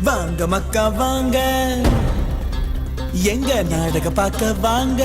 வாங்க மக்கா வாங்க, எங்க நாடக பார்க்க வாங்க.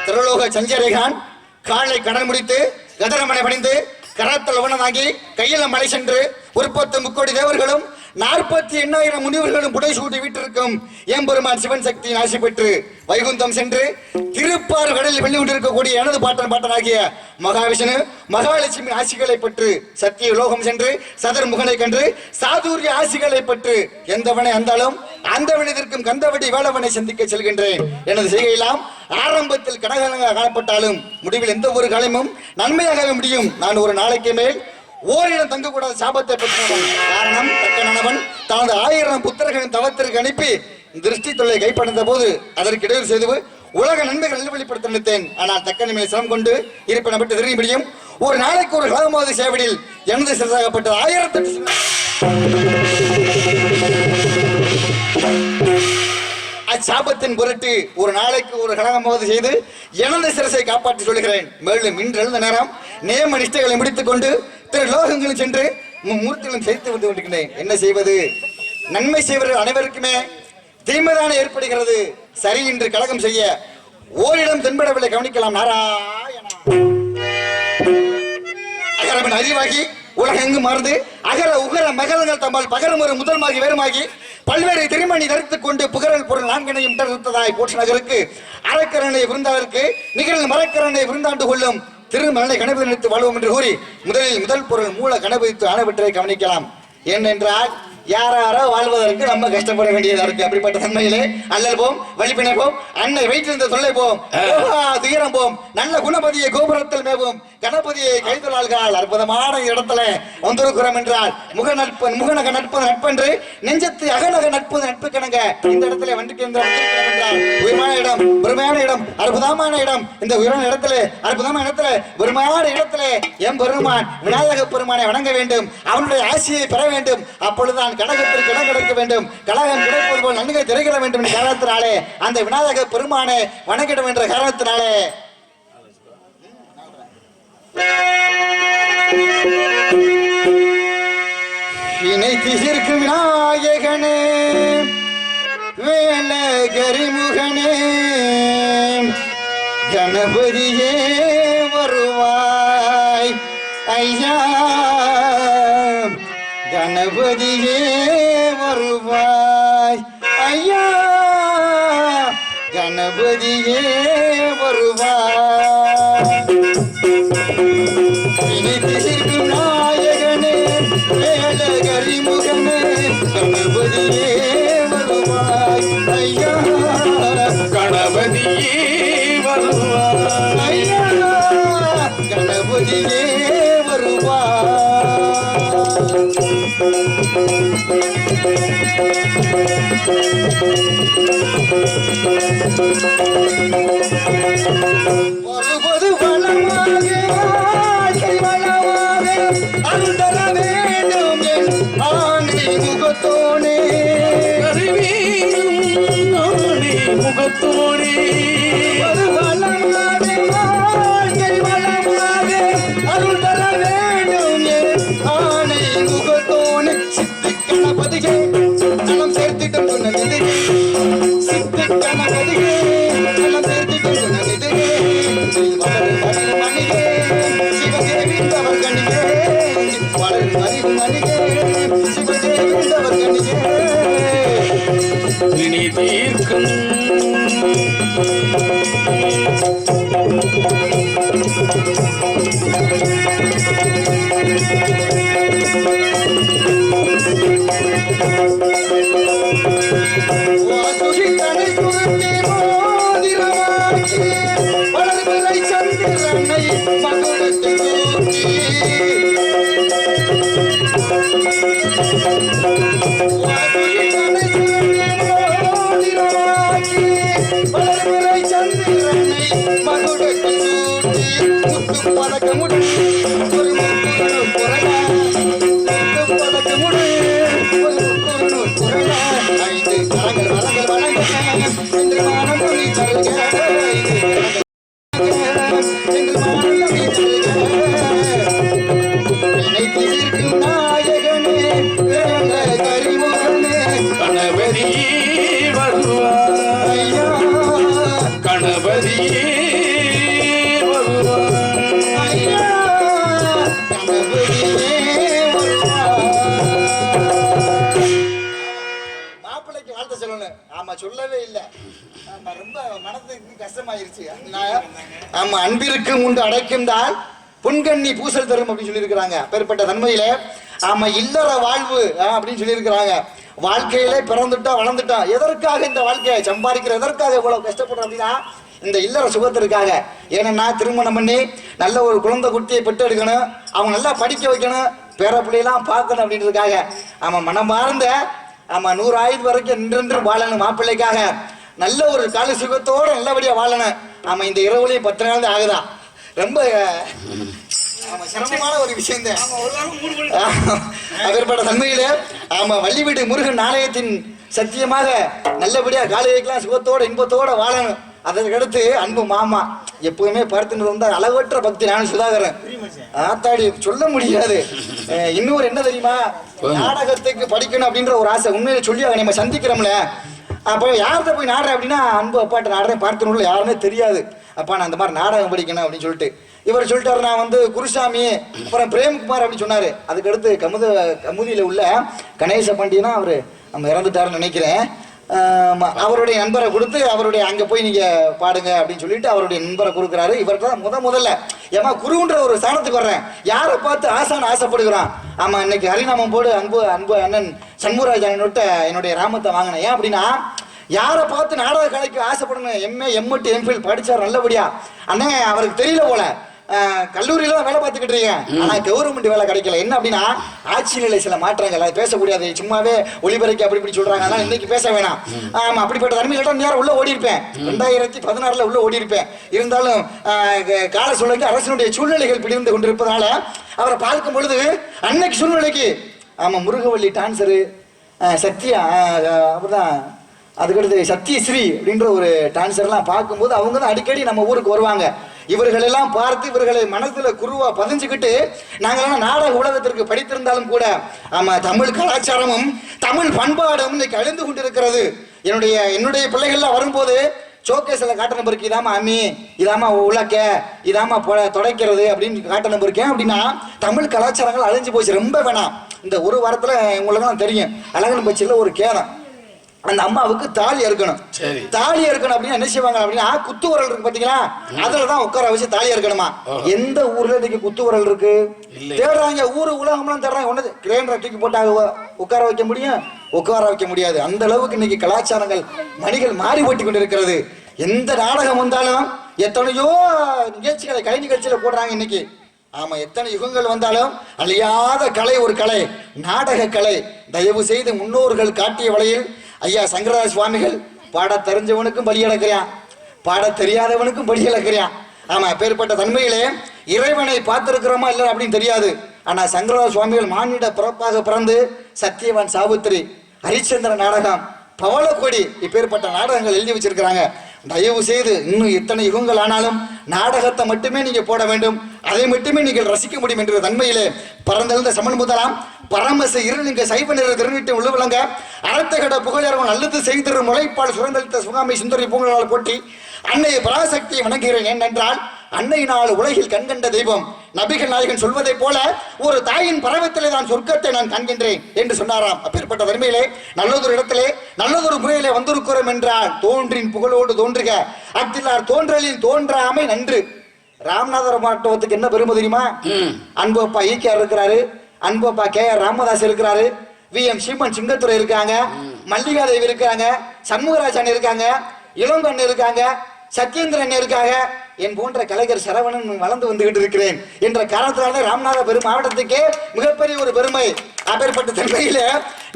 திருலோக சஞ்சரிகான் காலை கடன் முடித்து கதரமனை பணிந்து கரத்தில் உணவாங்கி கையில மலை சென்று 130 தேவர்களும் 48,000 முனிவர்களும் புடைசூட்டி வீட்டிற்கும் எம்பெருமான் சிவன் சக்தியின் ஆசி பெற்று வைகுந்தம் சென்று திருப்பார் கடலில் வெள்ளி கொண்டிருக்கக்கூடிய எனது பாட்டனாகிய மகாவிஷ்ணு மகாலட்சுமி ஆசிகளை பெற்று சத்திய லோகம் சென்று சதர் முகனை கண்டு சாதுரிய ஆசிகளை பெற்று எந்தவனை அந்தாலும் அந்த வினத்திற்கும் கந்தவடி வேளவனை சந்திக்க செல்கின்றேன். எனது செய்கையெல்லாம் ஆரம்பத்தில் கடகலங்க காணப்பட்டாலும் முடிவில் எந்த ஒரு காலமும் நன்மையாகவே முடியும். நான் ஒரு நாளைக்கு மேல் ஓரிடம் தங்கக்கூடாத சாபத்தை பெற்றவன். காரணம் தக்கனவன் தனது 1000 புத்திரர்களின் தவத்திற்கு அனுப்பி திருஷ்டி தொல்லை கைப்படைந்த போது அதற்கு இடையூறு செய்து உலக நன்மைகள் நல்வழிப்படுத்த நினைத்தேன். ஆனால் தக்கனை மேல் சிரம் கொண்டு இருப்பிடம் விட்டு திரும்பி முடியும். ஒரு நாளைக்கு ஒரு கலமாவது சேவடில் எனது சிறசாகப்பட்டது 1008 அச்சாபத்தின் பொருட்டு ஒரு நாளைக்கு ஒரு கலகமாவது செய்து எனது சிரசை காப்பாற்றி சொல்கிறேன். மேலும் இன்று எழுந்த நேரம் நேம நிஷ்டைகளை முடித்துக் கொண்டு திரு லோகங்களும் சென்று மூர்த்திகளும் சேர்த்து வந்து கொண்டிருக்கிறேன். என்ன செய்வது? நன்மை செய்வர்கள் அனைவருக்குமே தீமைதானே ஏற்படுகிறது. சரி என்று கலகம் செய்ய ஓரிடம் தென்படவில்லை. கவனிக்கலாம். நாராயண அறிவாகி உலகெங்கும் மறந்து அகர உகர மகரங்கள் தம்பால் பகரம் ஒரு முதல்மாகி வேறுமாகி பல்வேறு திருமணி தரித்துக் கொண்டு புகழல் பொருள் நான்கனையும் தருத்ததாய் போற்று நகருக்கு அறக்கரணை விருந்தாளருக்கு நிகழ் மரக்கரணை விருந்தாண்டு கொள்ளும் திருமலை கணபதி நினைத்து வாழ்வோம் என்று கூறி முதல் பொருள் மூல கணபதித்து ஆனவற்றை கவனிக்கலாம். ஏனென்றால் யாரோ வாழ்வதற்கு நம்ம கஷ்டப்பட வேண்டியதா இருக்கு. அப்படிப்பட்ட தன்மையிலே அல்லல் போம் வழிபிணைப்போம் அன்னை வைத்திருந்த தொல்லை போம் துயரம் போம் நல்ல குணபதியை கோபுரத்தில் மேவும் கணபதியை கைதொழாள்கள் அற்புதமான இடத்துல வந்திருக்கிறோம் என்றால் முகநக நட்பது நட்பென்று நெஞ்சத்து அகநக நட்பது நட்பு கணங்க இந்த இடத்துல வந்திருக்கிறோம் என்றால் உயர்மான இடம் பெருமையான இடம் அற்புதமான இடம். இந்த உயர்ந்த இடத்துல அற்புதமான இடத்துல பெருமையான இடத்துல எம் பெருமான் விநாயக பெருமானை வணங்க வேண்டும். அவனுடைய ஆசியை பெற வேண்டும். அப்பொழுதுதான் கழகத்திற்கு இடம் கிடைக்க வேண்டும். கழகம் கிடைப்பது போல் நன்கை திரைக்கிட வேண்டும் என்ற காரணத்தினாலே அந்த விநாயக பெருமானை வணங்கிடும் என்ற காரணத்தினாலே இணைத்திருக்கும் விநாயகனே வேலகரிமுகனே கணபதியே வருவாய் ஐயா கணபதியே வருவாய் ஐயா கணபதியே வருவாய் இணைத்திருக்கும் நாயகனே வேலகரிமுகனே கணபதியே வருவாய் ஐயா கணபதியே வருவாய் ஐயா கணபதியே வருவாய். வருவது வளமாக வாழ்க்கை வளமாக அருந்தர வேண்டும் என் ஆணை முகத்தோனே முகத்தோனே வளமாக வாழ்க்கை வளமாக அருந்தர வேண்டும் என் ஆணை முகத்தோனே சித்தி கணபதியே நலம் சேர்த்திட்டம் சொன்னது சித்தி கணபதியே நலம் சேர்த்திட்டம் சொன்னது வளரும் மணிகே சிவதேவிந்தவர் கணிகே வளரும் அறிவு மணிகே சிவதேவிந்தவர் கணிகே வினை தீர்க்கும் வாசுகித்தனை துருத்தி மோதிரமாக்கி வளர்பிறை சந்திரனை மகுடத்து தூக்கி வாசுகித்தனை துருத்தி மோதிரமாக்கி வளர்பிறை சந்திரனை மகுடத்து தூக்கி முத்து பதக்கமுடன் ஒரு முக்குரு புரளா முத்து பதக்கமுடன் ஒரு முக்குரு புரளா ஐந்து கரங்கள் வரங்கள் வணங்க என்று மானம் மொழி தருக என்று மானம் மொழி தருக இணைத்திருக்கும் நாயகனே வேல கரிமுகனே கணபதியே வருவாய் ஐயா கணபதியே வருவாய் ஐயா கணபதியே வருவாய். மாப்பிள்ளைக்கு வாழ்த்து சொல்லணும். ஆமா சொல்லவே இல்லை. ஆமா ரொம்ப மனதுக்கு கஷ்டமாயிருச்சு. ஆமா அன்பிற்கும் உண்டு அடைக்கும் தான் பொன்கண்ணி பூசல் தரும் அப்படின்னு சொல்லியிருக்கிறாங்க. அப்பேற்பட்ட தன்மையில ஆமா இல்லற வாழ்வு அப்படின்னு சொல்லியிருக்கிறாங்க. வாழ்க்கையிலே பிறந்துட்டோம் வளர்ந்துட்டோம். எதற்காக இந்த வாழ்க்கையை சம்பாதிக்கிற எதற்காக இவ்வளவு கஷ்டப்படுறோம் அப்படின்னா இந்த இல்லற சுகத்திற்காக. ஏன்னா திருமணம் பண்ணி நல்ல ஒரு குழந்தை குட்டியை பெற்று எடுக்கணும், அவங்க நல்லா படிக்க வைக்கணும், பேர பிள்ளையெல்லாம் பார்க்கணும் அப்படின்றதுக்காக. ஆமா மனமார்ந்த ஆமா 100 ஆயுது வரைக்கும் நின்று வாழணும் மாப்பிள்ளைக்காக. நல்ல ஒரு கால சுகத்தோட நல்லபடியா வாழணும். ஆமா இந்த இரவுலையும் 10 நாள் ஆகுதான். ரொம்ப ஆமா சிரமமான ஒரு விஷயம் தான். அதற்பட்ட தன்மையில ஆமா வள்ளிவீடு முருகன் ஆலயத்தின் சத்தியமாக நல்லபடியா காலையெல்லாம் சுகத்தோட இன்பத்தோட வாழணும். அதற்கடுத்து அன்பு மாமா எப்பவுமே பார்த்துட்டு வந்தா அளவற்ற பக்தி. நானும் சுதாகரன் ஆத்தாடி சொல்ல முடியாது. இன்னொரு என்ன தெரியுமா, நாடகத்துக்கு படிக்கணும் அப்படின்ற ஒரு ஆசை. உண்மையில சொல்லி நம்ம சந்திக்கிறோம்ல, அப்போ யார்கிட்ட போய் நாடுறேன் அப்படின்னா அன்பு அப்பாட்ட நாடுறேன். பார்த்துனுள்ள யாருமே தெரியாது. அப்பா நான் அந்த மாதிரி நாடகம் படிக்கணும் அப்படின்னு சொல்லிட்டு இவர் சொல்லிட்டாரு நான் வந்து குருசாமி, அப்புறம் பிரேம்குமார் அப்படின்னு சொன்னாரு. அதுக்கடுத்து கமுதியில உள்ள கணேச பாண்டியனா அவரு நம்ம இறந்துட்டாருன்னு நினைக்கிறேன். அவருடைய நண்பரை கொடுத்து அவருடைய அங்க போய் நீங்க பாடுங்க அப்படின்னு சொல்லிட்டு அவருடைய நண்பரை கொடுக்குறாரு. இவர்கிட்ட முதல்ல ஏமா குருன்ற ஒரு ஸ்தானத்துக்கு வர்றேன், யாரை பார்த்து ஆசான ஆசைப்படுகிறான். ஆமா, இன்னைக்கு ஹரிநாமம் போடு அன்பு அன்பு அண்ணன் சண்முகராஜ் என்னுடைய ராமத்தை வாங்கினேன். ஏன் அப்படின்னா யாரை பார்த்து நாடக கலைக்கு ஆசைப்படணும். எம்ஏ எம்எட் எம்ஃபில் படிச்சார் நல்லபடியா. அண்ணே அவருக்கு தெரியல போல, கல்லூரியில தான் வேலை பார்த்துக்கிட்டு இருக்கேன், ஆனா கவர்மெண்ட் வேலை கிடைக்கல. என்ன அப்படின்னா ஆட்சி நிலை சில மாற்றங்கள், அது பேசக்கூடாது, சும்மாவே ஒளிபரைக்கு அப்படி இப்படி சொல்றாங்க, அதனால இன்னைக்கு பேச வேணாம். ஆமா, அப்படிப்பட்ட தன்மையில நேரம் உள்ள ஓடி இருப்பேன். 2016 உள்ள ஓடி இருப்பேன். இருந்தாலும் கால சூழ்நிலைக்கு அரசனுடைய சூழ்நிலைகள் பிடிந்து கொண்டிருப்பதனால அவரை பார்க்கும் பொழுது அன்னைக்கு சூழ்நிலைக்கு ஆமா முருகவள்ளி டான்சரு சத்யா, அப்படிதான் அதுக்கடுத்து சத்யஸ்ரீ அப்படின்ற ஒரு டான்சர்லாம் பார்க்கும்போது அவங்க தான் அடிக்கடி நம்ம ஊருக்கு வருவாங்க. இவர்களெல்லாம் பார்த்து இவர்களை மனசுல குருவா பதிஞ்சுக்கிட்டு நாங்கெல்லாம் நாடக உலகத்திற்கு படித்திருந்தாலும் கூட ஆமா தமிழ் கலாச்சாரமும் தமிழ் பண்பாடும் இன்னைக்கு அழிந்து கொண்டிருக்கிறது. என்னுடைய பிள்ளைகள்லாம் வரும்போது ஷோகேஸில் காட்ட நம்பருக்கு இதாமா அம்மி, இதாமா உலக்க, இதாமா தொடைக்கிறது அப்படின்னு காட்ட நம்பருக்கேன். அப்படின்னா தமிழ் கலாச்சாரங்கள் அழிஞ்சு போச்சு. ரொம்ப வேணாம், இந்த ஒரு வாரத்தில் உங்களுக்கெல்லாம் தெரியும் அழகன் பட்சியில் ஒரு கேதம், அந்த அம்மாவுக்கு தாலி அறுக்கணும். தாலி அறுக்கணும் அப்படின்னா என்ன செய்வாங்க அப்படின்னா குத்து உரல் இருக்கு பாத்தீங்களா, அதுலதான் உட்கார வச்சு தாலி அறுக்கணுமா. எந்த ஊர்ல இன்னைக்கு குத்து உரல் இருக்கு தேடுறாங்க, ஊரு உலகம்லாம் தேடுறாங்க. ஒண்ணு கிரைண்டரை தூக்கி போட்டாங்க உட்கார வைக்க முடியும், உட்கார வைக்க முடியாது. அந்த அளவுக்கு இன்னைக்கு கலாச்சாரங்கள் மணிகள் மாறிபட்டு கொண்டிருக்கிறது. எந்த நாடகம் வந்தாலும் எத்தனையோ நிகழ்ச்சிகளை கலை நிகழ்ச்சியில போடுறாங்க இன்னைக்கு. ஆமா, எத்தனை யுகங்கள் வந்தாலும் அழியாத கலை ஒரு கலை, நாடக கலை. தயவு செய்து முன்னோர்கள் காட்டிய வழியில் ஐயா சங்கரதாஸ் சுவாமிகள் பாட தெரிஞ்சவனுக்கும் பலி இழக்கிறான், பாட தெரியாதவனுக்கும் பலி இழக்கிறான். ஆமா, பேர்பட்ட தன்மையிலே இறைவனை பார்த்திருக்கிறோமா இல்லை அப்படின்னு தெரியாது. ஆனா சங்கரதாஸ் சுவாமிகள் மானிட பிறப்பாக பிறந்து சத்தியவான் சாவித்திரி, ஹரிச்சந்திர நாடகம், பவளக்கொடி, இப்பேற்பட்ட நாடகங்கள் எழுதி வச்சிருக்கிறாங்க. தயவு செய்து இன்னும் எத்தனை யுகங்கள் ஆனாலும் நாடகத்தை மட்டுமே நீங்க போட வேண்டும், அதை மட்டுமே நீங்கள் ரசிக்க முடியும் என்ற தன்மையிலே பறந்தெழுந்த சமன் முதலாம் பரமச இருளிங்க சைவ நிற திருநீட்டை உள்ளுவிளங்க அறத்தகட புகழரவன் அல்லது செய்திரு முளைப்பால் சுரந்தளித்த சுகாமி சுந்தரி பூங்களால் போட்டி அன்னைய பராசக்தியை வணங்குகிறேன். ஏனென்றால் அன்னையினால் உலகில் கண்கண்ட தெய்வம். நபிகள் நாயகன் சொல்வதை போல ஒரு தாயின் பரவத்திலே தான் சொர்க்கத்தை நான் காண்கின்றேன் என்று சொன்னாராம். அப்பேற்பட்ட வறுமையிலே நல்லதொரு இடத்திலே நல்லதொரு முறையிலே வந்திருக்கிறோம் என்றால் தோன்றின் புகழோடு தோன்றுக அத்திலார் தோன்றலில் தோன்றாமை நன்று. ராமநாதபுரம் மாவட்டத்துக்கு என்ன பெருமை தெரியுமா? அன்பு அப்பா ஈகேஆர் இருக்கிறாரு, அன்பு அப்பா KR ராமதாஸ் இருக்கிறாரு, VM சீமன் சிங்கத்துறை இருக்காங்க, மல்லிகாதேவி இருக்காங்க, சண்முகராஜன் இருக்காங்க, இளங்கண்ணன் இருக்காங்க, சத்யேந்திரன் இருக்காங்க. என் போன்ற கலைஞர் சரவணன் வளர்ந்து வந்துகிட்டு இருக்கிறேன் என்ற காரணத்தினால ராமநாதபுரம் மாவட்டத்துக்கே மிகப்பெரிய ஒரு பெருமை. அப்பேற்பட்ட தன்மையில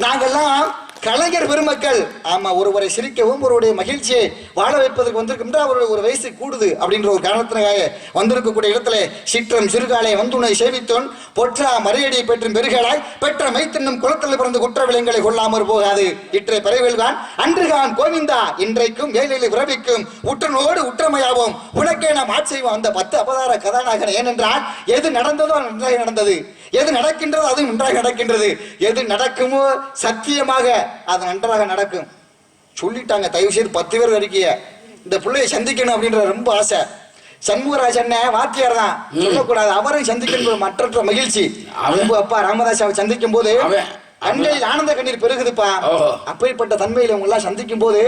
நாங்கெல்லாம் கலைஞர் பெருமக்கள். ஆமா, ஒருவரை சிரிக்கவும் ஒருவருடைய மகிழ்ச்சியை வாழ வைப்பதற்கு வந்திருக்கின்ற அவருடைய ஒரு வயசு கூடுது அப்படின்ற ஒரு காரணத்தினாக வந்திருக்கக்கூடிய இடத்துல சிற்றம் சிறுகாலை வந்துணை சேவித்தோன் பொற்றா மறையடியை பெற்றும் பெருகலாய் பெற்ற மைத்தன்னும் குளத்தில் பிறந்து குற்ற விலங்குகளை கொள்ளாமற் போகாது இற்றை பறைவெல்வான் அன்றுகான் கோவிந்தா இன்றைக்கும் ஏழில் விரவிக்கும் உற்றனோடு உற்றமையாவோம் உனக்கே நாம் ஆட்செய்வோம். அந்த 10 அவதார கதாநாயகன். ஏனென்றால் எது நடந்ததோ நன்றாக நடந்தது, எது நடக்கின்றதோ அது நன்றாக நடக்கின்றது, எது நடக்குமோ சத்தியமாக அது நன்றாக நடக்கும் சொல்லிட்டாங்க. தயவு செய்து 10 பேர் அறிக்கைய இந்த பிள்ளையை சந்திக்கணும் அப்படின்ற ரொம்ப ஆசை. சண்முகராஜன் வாத்தியார் தான் சொல்லக்கூடாது, அவரை சந்திக்கணும் மற்ற மகிழ்ச்சி. அன்பு அப்பா ராமதாஸ் அவரை சந்திக்கும் போது கண்களில் ஆனந்த கண்ணீர் பெருகுதுப்பா. அப்பேற்பட்ட தன்மையில உங்க எல்லாம் சந்திக்கும் போது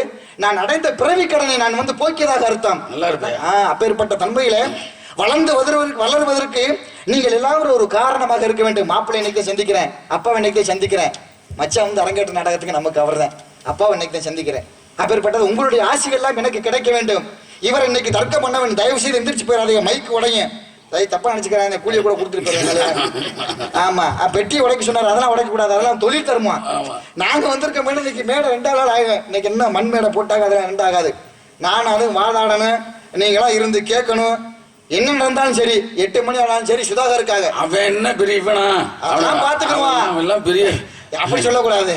நான் அடைந்த பிறவி கடனை நான் வந்து போக்கியதாக அர்த்தம். அப்பேற்பட்ட தன்மையில வளர்வதற்கு நீங்கள் எல்லாரும் ஒரு காரணமாக இருக்க வேண்டும். மாப்பிள்ளை இன்னைக்கு சந்திக்கிறேன், அப்பாவை இன்னைக்கு சந்திக்கிறேன், மச்சான் வந்து அரங்கேற்ற நாடகத்துக்கு நமக்கு அவர் தான், அப்பாவை இன்னைக்கு தான் சந்திக்கிறேன். அப்பேற்பட்டது உங்களுடைய ஆசைகள் எல்லாம் எனக்கு கிடைக்க வேண்டும். இவர் இன்னைக்கு தர்க்கம் பண்ண வேண்டும். தயவு செய்து எந்திரிச்சு போயிடாதீங்க, மைக்கு உடையும். தப்பா நினைச்சுக்கிறாங்க, கூலியை கூட கொடுத்துட்டு போயிருக்காங்க. ஆமா, பெட்டியை உடைக்க சொன்னார், அதெல்லாம் உடைக்க கூடாது, அதெல்லாம் தொழில் தருமா. நாங்க வந்திருக்க மேடம் இன்னைக்கு மேடை 2 நாள் ஆகும். இன்னைக்கு என்ன மண் மேடை போட்டாங்க, அதெல்லாம் 2 ஆகாது. நானும் வாதாடணும், நீங்களாம் இருந்து கேட்கணும். என்ன நடந்தாலும் சரி, 8 மணி ஆனாலும் சரி, சுதாகர் இருக்காங்க. அவன் என்ன பெரியவனா, அவன் பாத்துக்குவான். எல்லாம் பெரிய அப்படி சொல்லக்கூடாது.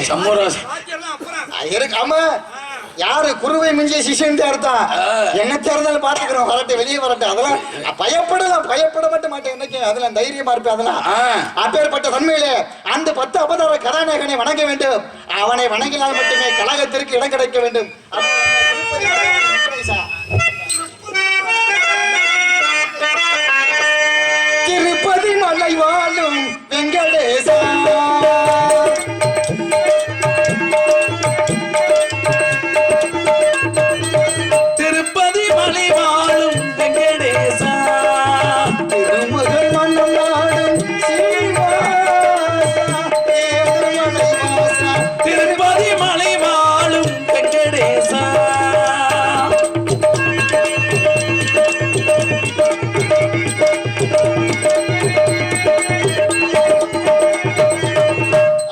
ஆமா, யாரு குருவை மிஞ்சிய சிஷன் அர்த்தம். என்ன தேர்ந்தாலும் பாத்துக்கிறோம், வரட்டு வெளியே வரட்டு. அதெல்லாம் பயப்பட மட்டும் மாட்டேன். என்னைக்கு அதெல்லாம் தைரியமா இருப்பேன். அதெல்லாம் அப்பேற்பட்ட தன்மையில அந்த 10 அவதார கதாநாயகனை வணங்க வேண்டும். அவனை வணங்கினால் மட்டுமே கழகத்திற்கு இடம் கிடைக்க வேண்டும். திருமலை வாழும் வெங்கடேசா திருப்பதி மலை வாழும் வெங்கடேசா திருமகள் மன்னம் நாடும் சீனிவாசா ஏழுமலை வாசா திருப்பதி மலை வாழும் வெங்கடேசா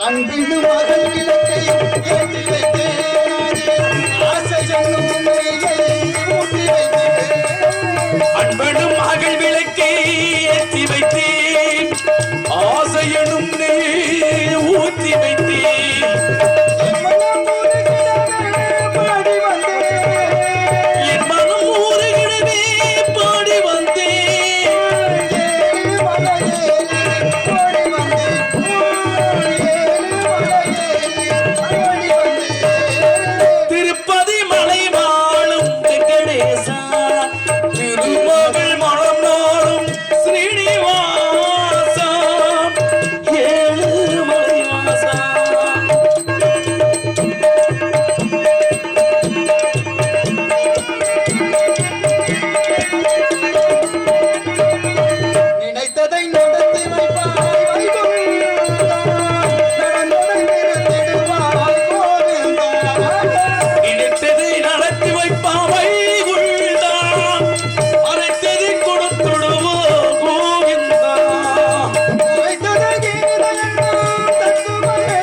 அன்பின் மகள் விளக்கை ஏற்றி வைத்தேன் ஆசை என்னும் மெய்யை ஊட்டி வைத்தேன் அன்பனும் மகள் விளக்கை ஏற்றி வைத்தேன் ஆசையனும் நெய் ஊற்றி வைத்தேன் என் மனம் ஊறுகிடவே பாடி வந்தேன் திருப்பதி மலை வாழும் வெங்கடேசா திருமகள் மனம் நாடும் ஸ்ரீனிவாசா ஏழுமலை வாசா நினைத்ததை நடத்தி வைப்பாய் வைகுந்தா. நடந்ததை நிறுத்திடுவாய் கோவிந்தா. நினைத்ததை நடத்தி வைப்பாவை உள்தா அனைத்ததை கொடுத்துடுவோ கோவிந்தா உரைத்ததை கீதையெல்லாம் தத்துவமே.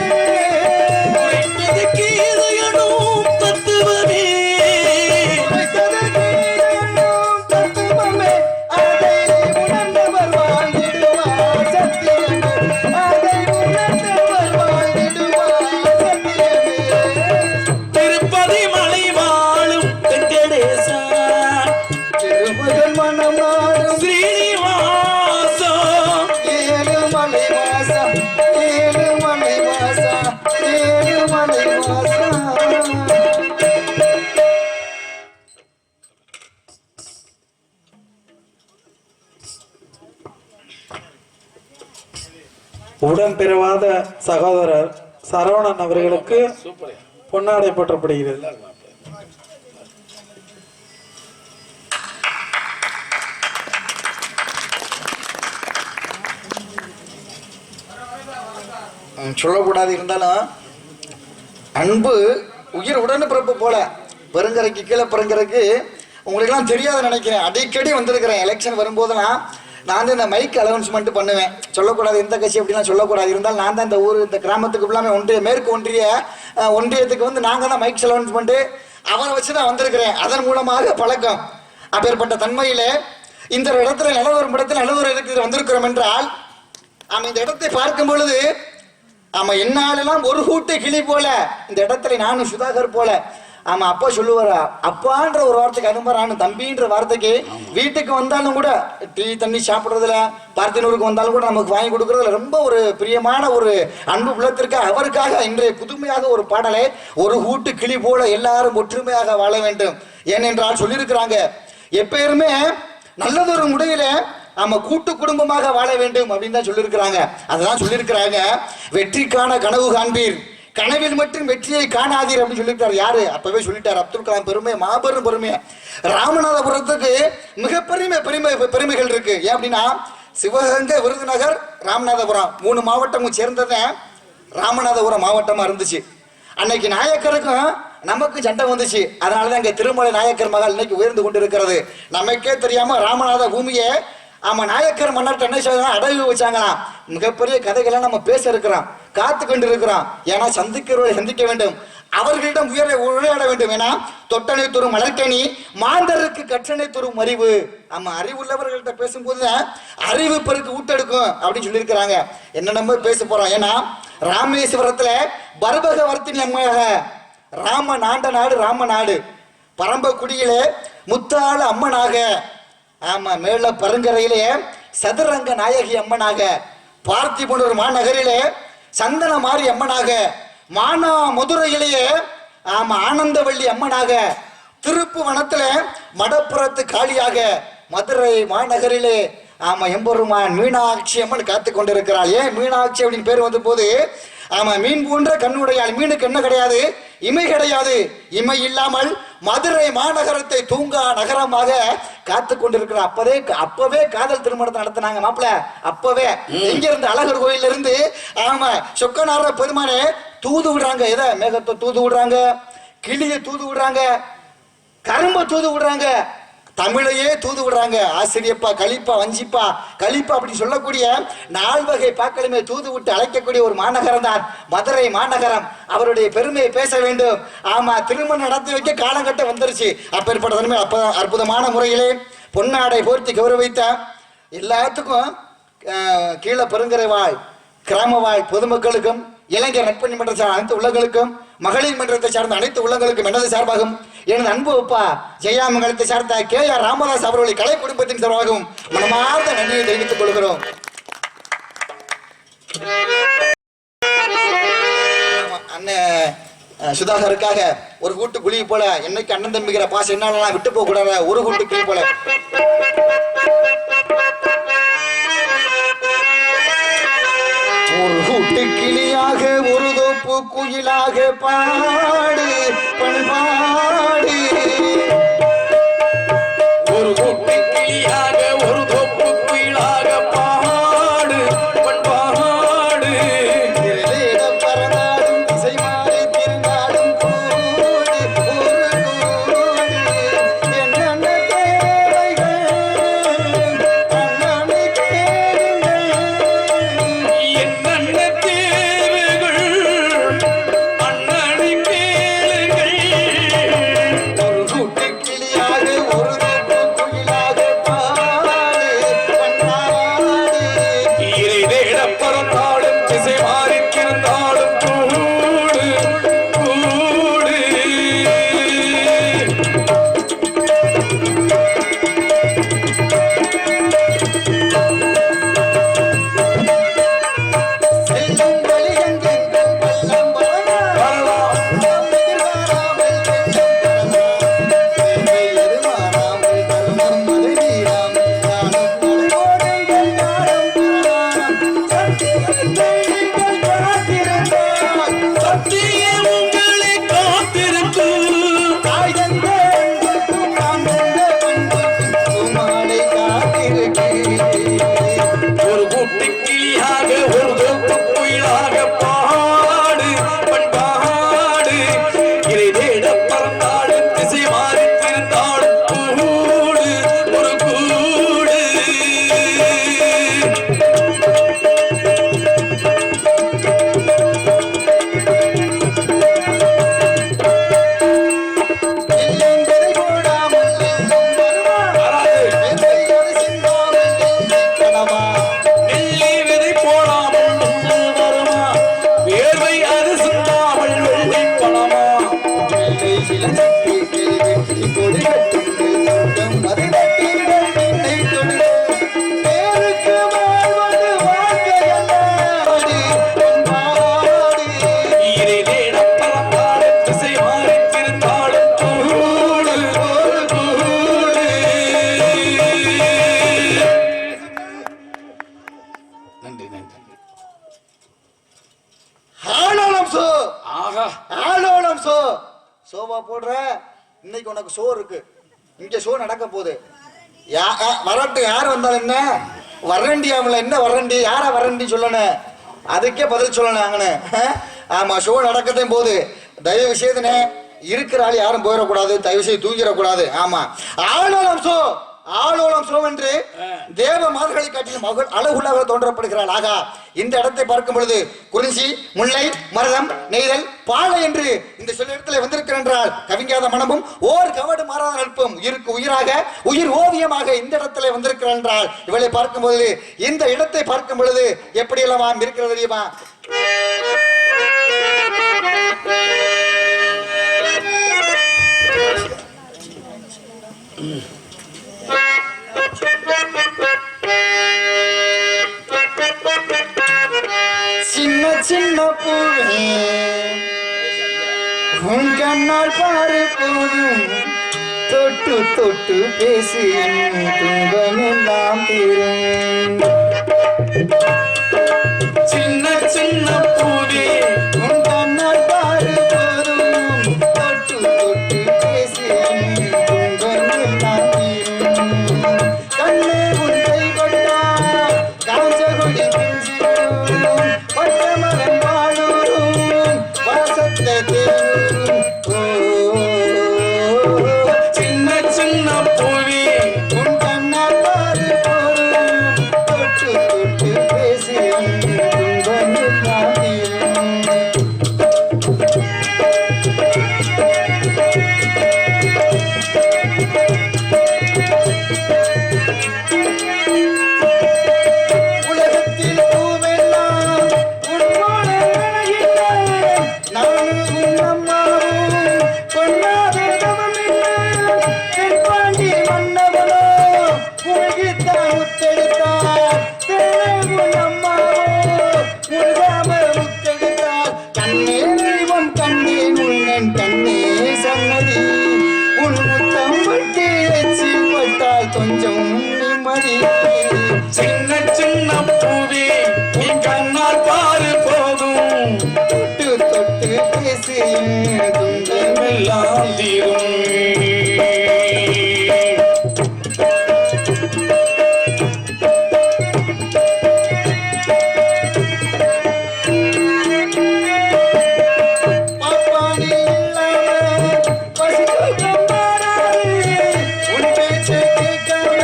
உரைத்தது கீதையனும் தத்துவமே உரைத்ததை கீதையெல்லாம் தத்துவமே. அதை உணர்ந்தவர் வாழ்ந்திடுவார் சத்தியமே. அதை உணர்ந்தவர் வாழ்ந்திடுவார் சத்தியமே. திருப்பதி மலை வாழும் வெங்கடேசா திருமகள் மனம் நாடும் ஸ்ரீனிவாசா ஏழுமலை வாசா ஏழுமலை வாசா ஏழுமலை வாசா. உடன் பிறவாத சகோதரர் சரவணன் அவர்களுக்கு பொன்னாடை போற்றப்படுகிறது. சொல்லக்கூடாது இருந்தாலும் அன்பு உயிர் உடனே பிறப்பு போல பெருங்கரைக்கு கீழே பெருங்கரைக்கு உங்களுக்கெல்லாம் தெரியாத நினைக்கிறேன். அடிக்கடி வந்திருக்கிறேன். எலெக்ஷன் வரும்போதெல்லாம் நான் வந்து இந்த மைக் அலௌன்ஸ்மெண்ட் பண்ணுவேன். சொல்லக்கூடாது எந்த கட்சி அப்படிலாம் சொல்லக்கூடாது. இருந்தாலும் நான் தான் இந்த ஊர் இந்த கிராமத்துக்கு ஃபுல்லாமே மேற்கு ஒன்றியத்துக்கு வந்து நாங்கள் தான் மைக் அலௌன்ஸ்மெண்ட்டு அவரை வச்சு தான் வந்திருக்கிறேன். அதன் மூலமாக பழக்கம். அப்பேற்பட்ட தன்மையில் இந்த இடத்துல நல்லதொரு இடத்துல நல்லதொரு இடத்துல வந்திருக்கிறோம் என்றால் இந்த இடத்தை பார்க்கும் பொழுது என்னாலெல்லாம் ஒரு கூட்டு கிளி போல இந்த இடத்துல நானும் சுதாகர் போல அப்பா சொல்லுவாரா அப்பான்ற ஒரு வார்த்தைக்கு அனுப்புறான்னு தம்பின்ற வார்த்தைக்கு வீட்டுக்கு வந்தாலும் கூட டீ தண்ணி சாப்பிட்றதுல பார்த்தினூருக்கு வந்தாலும் கூட நமக்கு வாங்கி கொடுக்கறதுல ரொம்ப ஒரு பிரியமான ஒரு அன்பு புலத்திற்கு அவருக்காக இன்றைய புதுமையாக ஒரு பாடலை ஒரு கூட்டு கிளி போல எல்லாரும் ஒற்றுமையாக வாழ வேண்டும். ஏனென்றால் சொல்லியிருக்கிறாங்க எப்பயுமே நல்லதொரு முறையில கூட்டு குடும்பமாக வாழ வேண்டும் அப்படின்னு தான் சொல்லியிருக்கிறாங்க. அதான் சொல்லியிருக்கிறாங்க வெற்றிக்கான கனவு காண்பீர் கனவில் மட்டும் வெற்றியை காணாதீர் அப்படின்னு சொல்லியிருக்காரு. யாரு அப்பவே சொல்லிட்டார் அப்துல் கலாம். பெருமை மாபெரும் பெருமை. ராமநாதபுரத்துக்கு மிகப்பெரிய பெருமைகள் இருக்கு. ஏன் அப்படின்னா சிவகங்கை விருதுநகர் ராமநாதபுரம் 3 மாவட்டமும் சேர்ந்தது ராமநாதபுரம் மாவட்டமா இருந்துச்சு. அன்னைக்கு நாயக்கருக்கும் நமக்கு சண்டை வந்துச்சு. அதனாலதான் இங்க திருமலை நாயக்கர் மகள் இன்னைக்கு உயர்ந்து கொண்டு இருக்கிறது. நமக்கே தெரியாம ராமநாத பூமியை நாயக்கர் மன்னர்கிட்ட என்ன செய்யலாம் அடகு வச்சாங்களாம். மிகப்பெரிய கதைகளை நம்ம பேச இருக்கிறோம் காத்து கொண்டு இருக்கிறோம். ஏன்னா சந்திக்கிறவர்களை சந்திக்க வேண்டும். அவர்களிடம் உரையாட வேண்டும். ஏன்னா தொட்டனை தரும் மலர்கனி மாந்தருக்கு கற்றனை தரும் அறிவு. அறிவுள்ளவர்கள்ட்ட பேசும்போது அறிவு பெருக்கு ஊட்டெடுக்கும் அப்படின்னு சொல்லியிருக்கிறாங்க. என்ன நம்ம பேச போறோம். ஏன்னா ராமேஸ்வரத்துல பர்பகவர்த்தினி அம்மையாக ராம நாண்ட நாடு ராம நாடு பரம்பக்குடியிலே முத்தாள அம்மனாக மேல பருங்கரையிலே சதுரங்க நாயகி அம்மனாக பார்த்திபனூர் மாநகரிலே சந்தன மாரி அம்மனாக மானா மதுரையிலேயே ஆனந்தவள்ளி அம்மனாக திருப்பு வனத்துல மடப்புறத்து காளியாக மதுரை மாநகரிலே ஆமா எம்பெருமான் மீனாட்சி அம்மன் காத்து கொண்டிருக்கிறாள். ஏன் மீனாட்சி அப்படின்னு பேர் வந்த போது, ஆமா மீன் போன்ற கண்ணுடையாள். மீனுக்கு என்ன கிடையாது? இமை கிடையாது. இமை இல்லாமல் மதுரை மாநகரத்தை தூங்கா நகரமாக காத்து கொண்டிருக்கிற அப்பவே காதல் திருமணத்தை நடத்தினாங்க மாப்பிள்ள. அப்பவே எங்க இருந்து? அழகர் கோயில இருந்து ஆமா சொக்கநார பெருமானே தூது விடுறாங்க. எதை? மேகத்தை தூது விடுறாங்க, கிளியை தூது விடுறாங்க, கரும்பை தூது விடுறாங்க, தமிழையே தூது விடுறாங்க. ஆசிரியப்பா, கலிப்பா, வஞ்சிப்பா, கலிப்பா அப்படி சொல்லக்கூடிய 4 வகை பாக்களுமே தூது விட்டு அழைக்கக்கூடிய ஒரு மாநகரம் தான் மதுரை மாநகரம். அவருடைய பெருமையை பேச வேண்டும். ஆமா திருமணம் நடத்தி வைக்க காலங்கட்ட வந்துருச்சு. அப்பேற்பட்ட தன்மை அற்புதமான முறையிலே பொன்னாடை போர்த்தி கௌரவித்த எல்லாத்துக்கும் கீழே பெருங்கரை வாழ் கிராம வாழ் பொதுமக்களுக்கும் இளைஞர் நட்பணி மன்றத்தை சார்ந்த அனைத்து உள்ளங்களுக்கும் மகளிர் மன்றத்தை சார்ந்த அனைத்து உள்ளங்களுக்கும் எனது சார்பாகவும் எனது அன்பு அப்பா ஜெயாமங்கலத்தை சார்ந்த KR ராமதாஸ் அவர்களை கலை குடும்பத்தின் சார்பாகவும் மனமார்ந்த நன்றியை தெரிவித்துக் கொள்கிறோம். அண்ணன் சுதாகருக்காக ஒரு கூட்டு குழி போல என்னைக்கு அண்ணன் தம்பிக்கிற பாசம் என்னாலாம் விட்டு போக கூடாத ஒரு கூட்டு குழி போல ஒரு கூட்டு கிளியாக ஒரு தோப்பு குயிலாக பாடு பண்பாடு. ஒரு கூட்டு கிளியாக ஒரு தோப்பு குயிலாக பாடு பண்பாடு. பறந்தாடும் திசை மாறி திருநாடும் கூடு ஒரு கூடு என்னென்ன தேவைகள் அண்ணனை கேளுங்கள். என்னென்ன தேவைகள் அண்ணனை கேளுங்கள். ஒரு கூட்டு கிளியாக ஒரு தோப்பு குயிலாக பாடு பண்பாடு. இறை தேட பறந்தாலும் திசை மாறிக்கிருந்தாலும் கூடு கூடு. செல்லும் வழி எங்கெங்கும் வெள்ளம் வரலாம். நாம் எதிர்பாராமல் வெள்ளம் வரலாம். தேவை எதிர்பாராமல் தருணம் அது நீராம். நானும் நடைபோடுங்கள் நாடும் வரலாம். சத்தியத்தை நீங்கள் காத்திருந்தால் சத்தியம் உங்களை காத்திருக்கும். தாய் தந்த அன்புக்கும் நான் தந்த பண்புக்கும் உமாலை காத்திருக்கிறேன். ஒரு கூட்டு கிளியாக ஒரு தோப்பு குயிலாக பாடு பண்பாடு. இறை தேட பறந்தாலும் திசை மாறி திருந்தாலும் கூடு ஒரு கூடு. இல்லென்பதை போடாமல் எங்கும் வருவான். வராது. வெள்ளையது சிந்தாமல் வெள்ளை கனவா. வெள்ளி விதை போடாமல் மஞ்சள் வருமா? வேர்வை அது சிந்தாமல் வெள்ளை பணமா? வெள்ளை இளஞ்சட்டி வெற்றி கொடிகட்டுங்கள் சொர்க்கம் அதை நட்டிடுங்கள் என்னை தொடுங்கள். பேருக்கு வாழ்வது வாழ்க்கையல்ல அடி பண்பாடு. இறை தேட பறந்தாலும் திசை மாறி திருந்தாலும் கூடு ஒரு கூடு. நன்றி நன்றி. ஆலோலம் சோ ஆகா ஆலோலம் சோவா போடுற. இன்னைக்கு உனக்கு ஷோ இருக்கு. இங்க ஷோ நடக்க போகுது. வரட்டும், யார் வந்தாலும் என்ன வரண்டியாமல என்ன வரண்டி யாரா வரண்டி சொல்லணும். அதுக்கே பதில் சொல்லணும் அங்கன்னு. ஆமா ஷோ நடக்கத்தையும் போகுது. தயவு செய்துனே இருக்கிற ஆள் யாரும் போயிடக்கூடாது. தயவு செய்து தூங்கிடக்கூடாது. ஆமா ஆலோலம் சோ என்று தேவ மாதர்களை காட்டிலும் மகள் அழகுள்ளவ தோன்றப்படுகிறாள். ஆகா இந்த இடத்தை பார்க்கும் பொழுது குறிஞ்சி, முல்லை, மருதம், நெய்தல், பாலை என்று இந்த சொல்ல இடத்துல வந்திருக்கிறேன் என்றால் கவிஞாத மனமும் ஓர் கவடு மாறாத நட்பும் உயிருக்கு உயிராக உயிர் ஓவியமாக இந்த இடத்துல வந்திருக்கிறேன் என்றால் இவளை பார்க்கும் பொழுது இந்த இடத்தை பார்க்கும் பொழுது எப்படி எல்லாம் இருக்கிறது தெரியுமா? சின்ன சின்ன பூவே உன் கண்ணால் பாரு போதும் தொட்டு தொட்டு பேசு என் துன்பமெல்லாம் தீரும். சின்ன சின்ன பூவே உன் கண்ணால் பாரு போதும் தொட்டு தொட்டு பேசு என் துன்பமெல்லாம் தீரும். கண்ணே உன் கைப்பட்டா காஞ்ச கொடி பிஞ்சிடும் பட்டமரம் பாலூரும் வாசத்தை தேரும். சின்ன சின்ன பூவே உன் கண்ணால் பாரு போதும் தொட்டு தொட்டு பேசு என் துன்பமெல்லாம் தீரும். உலகத்தில் பூவெல்லாம் உன்னோட அழகில்லை. நானும் உன் அம்மாவும் பொன்னாத தவமில்லை. தென்பாண்டி மன்னவனோ மூழ்கித்தான் முத்தெடுத்தார். தேனே உன் அம்மாவோ முழுகாம முத்தெடுத்தார். கண்ணே தெய்வம் கண்டேன் உன்னன் கண்ணே சன்னதி. உன் முத்தம் பட்டு எச்சில் பட்டால் கொஞ்சம் நிம்மதி. சின்ன சின்ன பூவே நீ கண்ணால் பாரு போதும் தொட்டு தொட்டு பேசு என் துன்பமெல்லாம் எல்லாம் தீரும். பாப்பானே இல்லாம பசி தூக்கம் வராது. உன் பேச்சை கேட்காம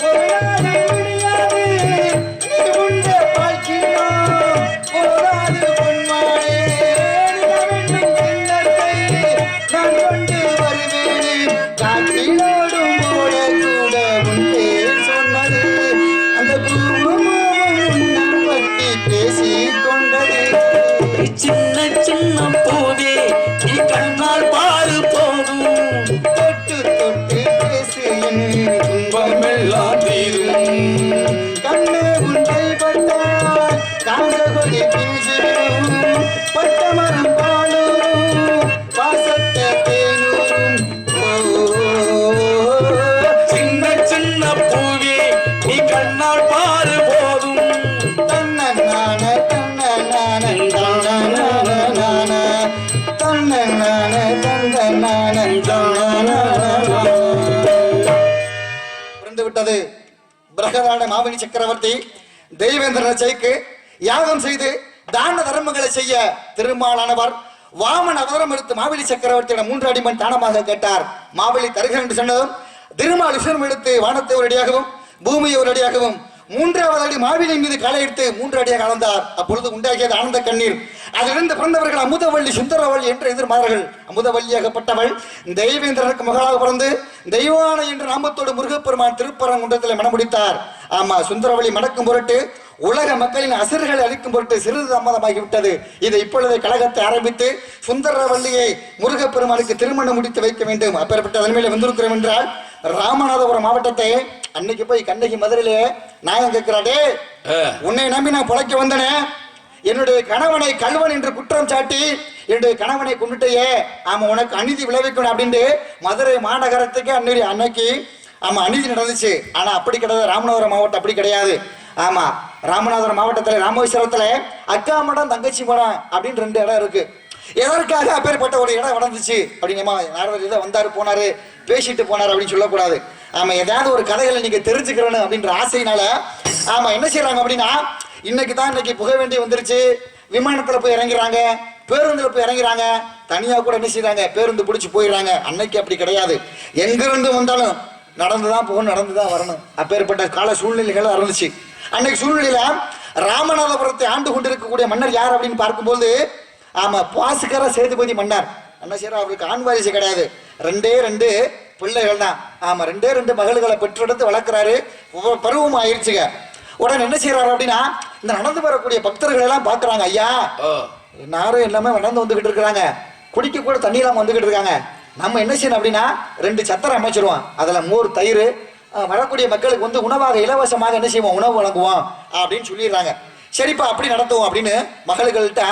ஒரு நாள் முடியாது. நீ உண்ட பாய்க்கினோம் போதாது பொன்மானே. நிலவென்னும் கிண்ணத்தை நான் கொண்டு வருவேனே. காற்றிலோடும் போல கூட உன் பேர் சொன்னது. அந்த பூமும் உன்னை பற்றி பேசிக் கொண்டது. சின்ன சின்ன பூவே நீ கண்ணால் பாரு போதும் தொட்டு தொட்டு பேசு என் துன்பமெல்லாம் தீரும். கண்ணே உன்னை பட்டால் காஞ்ச கொடி பிஞ்சிடும் பட்டமரம் பாலூரும் வாசத்தை தேனூரும். சின்ன சின்ன பூவே நீ கண்ணால் பாரு போதும் தன்னன்னான தன்னன்னான தன்னன்னான தன்னன்னான தன்னன்னான தன்னன்னான. பிறந்து விட்டது பிரகதான மாவனி சக்கரவர்த்தி தெய்வேந்திர ரச்சைக்கு யாகம் செய்து தான தர்மங்களை செய்ய திருமாலானவர் வாமன் அவதாரம் எடுத்து மாவெளி சக்கரவர்த்தியிடம் 3 அடி மண் தானமாக கேட்டார். மாவெளி தருகிறேன் என்று சொன்னதும் திருமால் விஷ்ணு எடுத்து வானத்தை ஒரு அடியாகவும் பூமியை ஒரு அடியாகவும் 3வது அடி மாவிலை மீது காலை எடுத்து 3 அடியாக அளந்தார். அப்பொழுது உண்டாகியது ஆனந்த கண்ணீர். அதிலிருந்து பிறந்தவர்கள் அமுதவள்ளி சுந்தரவள்ளி என்று எதிர்மாறார்கள். அமுதவள்ளியாகப்பட்டவள் தெய்வேந்திரனுக்கு மகளாக பிறந்து தெய்வான என்ற நாமத்தோடு முருகப்பெருமான் திருப்பரங்குன்றத்தில் மணமுடித்தார். ஆமா, சுந்தரவள்ளி மடக்கும் பொருட்டு உலக மக்களின் அசிறுகளை அளிக்கும் பொருட்டு சிறிது தாமதமாகிவிட்டது. இது இப்பொழுது கழகத்தை ஆரம்பித்து சுந்தரவள்ளியை முருகப்பெருமானுக்கு திருமணம் முடித்து வைக்க வேண்டும். அப்பேற்பட்ட தலைமையில வந்திருக்கிறோம் என்றால் ராமநாதபுரம் மாவட்டத்தை அன்னைக்கு போய் கண்ணகி மதுரையிலே நாயம் கேட்கிறாடே, உன்னை நம்பி நான் பொழைக்க வந்தனே, என்னுடைய கணவனை கல்வன் என்று குற்றம் சாட்டி என்னுடைய கணவனை கொண்டுட்டையே, ஆமா உனக்கு அநீதி விளைவிக்கணும் அப்படின்ட்டு மதுரை மாநகரத்துக்கு அன்னைக்கு ஆமா அநீதி நடந்துச்சு. ஆனா அப்படி கிடையாது, ராமநாதபுரம் மாவட்டம் அப்படி கிடையாது. ஆமா, ராமநாதபுரம் மாவட்டத்துல ராமேஸ்வரத்துல அக்கா மடம் தங்கச்சி மடம் அப்படின்னு 2 இடம் இருக்கு. எதற்காக அப்பேற்பட்ட ஒரு இடம் வளர்ந்துச்சு அப்படின்னு நாரதர் இதை வந்தாரு போனாரு பேசிட்டு போனாரு அப்படின்னு சொல்லக்கூடாது. ஆமா, ஏதாவது ஒரு கதைகளை நீங்க தெரிஞ்சுக்கிறேன்னு அப்படின்ற ஆசையினால ஆமா என்ன செய்யறாங்க அப்படின்னா, இன்னைக்கு புகை வேண்டி வந்துருச்சு, விமானத்துல போய் இறங்கிறாங்க, பேருந்துல போய் இறங்கிறாங்க, தனியா கூட என்ன செய்யறாங்க பேருந்து பிடிச்சி போயிடுறாங்க. அன்னைக்கு அப்படி கிடையாது, எங்கிருந்து வந்தாலும் நடந்துதான் போகணும், நடந்துதான் வரணும். அப்பேற்பட்ட கால சூழ்நிலைகள் இருந்துச்சு. அன்னைக்கு சூழ்நிலையில ராமநாதபுரத்தை ஆண்டு கொண்டிருக்கக்கூடிய மன்னர் யார் அப்படின்னு பார்க்கும்போது ஆமா பாசுகர சேதுபதி மன்னர். என்ன செய்யறா, அவருக்கு ஆண் வாரிசு கிடையாது, 2 பிள்ளைகள் தான். ஆமா, 2 மகள்களை பெற்றெடுத்து வளர்க்குறாரு. பருவம் ஆயிடுச்சுங்க. உடனே என்ன செய்யறாரு அப்படின்னா, இந்த நடந்து வரக்கூடிய பக்தர்கள் எல்லாம் பாக்குறாங்க, ஐயா எல்லாரும் எல்லாமே நடந்து வந்துகிட்டு இருக்கிறாங்க, குடிக்க கூட தண்ணி இல்லாம வந்துகிட்டு இருக்காங்க, நம்ம என்ன செய்யணும் அப்படின்னா 2 சத்திரம் அமைச்சிருவோம், அதுல மோர் தயிர் வரக்கூடிய மக்களுக்கு வந்து உணவாக இலவசமாக என்ன செய்வோம், உணவு வழங்குவோம் அப்படின்னு சொல்லிடுறாங்க. சரிப்பா அப்படி நடத்துவோம் அப்படின்னு மகள்கள்கிட்ட